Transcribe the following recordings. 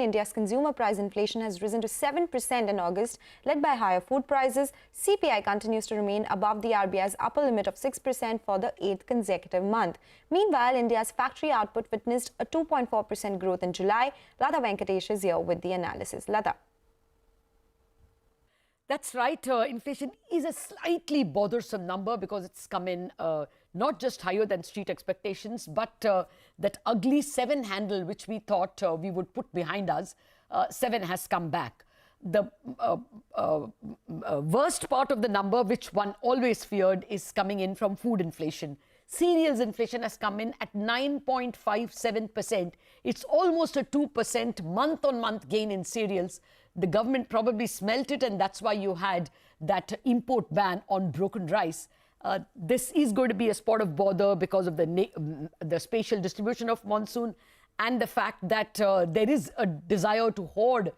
India's consumer price inflation has risen to 7% in August, led by higher food prices. CPI continues to remain above the RBI's upper limit of 6% for the 8th consecutive month. Meanwhile, India's factory output witnessed a 2.4% growth in July. Lata Venkatesh is here with the analysis. Lata. That's right. Inflation is a slightly bothersome number because it's come in not just higher than street expectations, but that ugly 7 handle which we thought we would put behind us, 7 has come back. The worst part of the number, which one always feared, is coming in from food inflation. Cereals inflation has come in at 9.57%. It's almost a 2% month-on-month gain in cereals. The government probably smelt it, and that's why you had that import ban on broken rice. This is going to be a spot of bother because of the spatial distribution of monsoon and the fact that there is a desire to hoard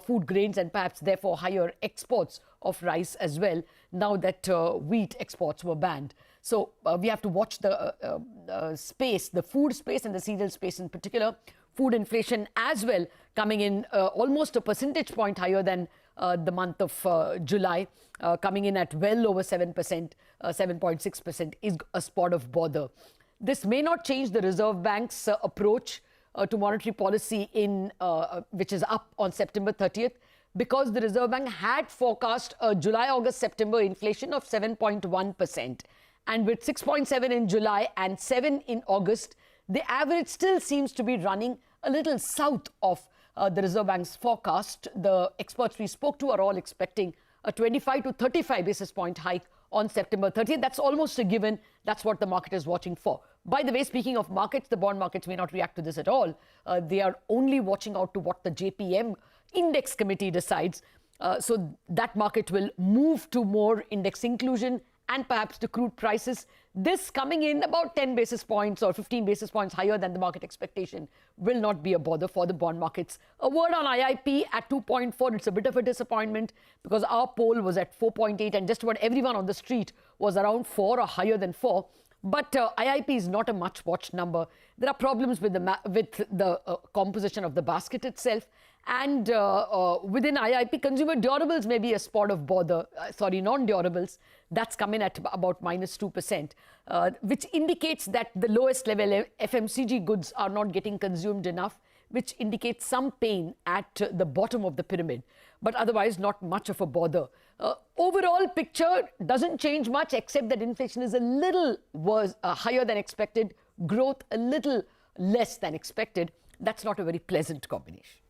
food grains and perhaps therefore higher exports of rice as well, now that wheat exports were banned. So we have to watch the space, the food space and the cereal space in particular. Food inflation as well coming in almost a percentage point higher than the month of July, coming in at well over 7%, 7.6% is a spot of bother. This may not change the Reserve Bank's approach to monetary policy which is up on September 30th, because the Reserve Bank had forecast a July, August, September inflation of 7.1%. And with 6.7 in July and 7 in August, the average still seems to be running a little south of the Reserve Bank's forecast. The experts we spoke to are all expecting a 25 to 35 basis point hike on September 30th. That's almost a given. That's what the market is watching for. By the way, speaking of markets, the bond markets may not react to this at all. They are only watching out to what the JPM index committee decides. So that market will move to more index inclusion and perhaps to crude prices. This coming in about 10 basis points or 15 basis points higher than the market expectation will not be a bother for the bond markets. A word on IIP at 2.4. It's a bit of a disappointment because our poll was at 4.8 and just about everyone on the street was around 4 or higher than 4. But IIP is not a much watched number. There are problems with the composition of the basket itself. And within IIP, consumer durables may be a spot of bother. Non-durables. That's come in at about -2%, which indicates that the lowest level FMCG goods are not getting consumed enough, which indicates some pain at the bottom of the pyramid. But otherwise, not much of a bother. Overall picture doesn't change much, except that inflation is a little higher than expected, growth a little less than expected. That's not a very pleasant combination.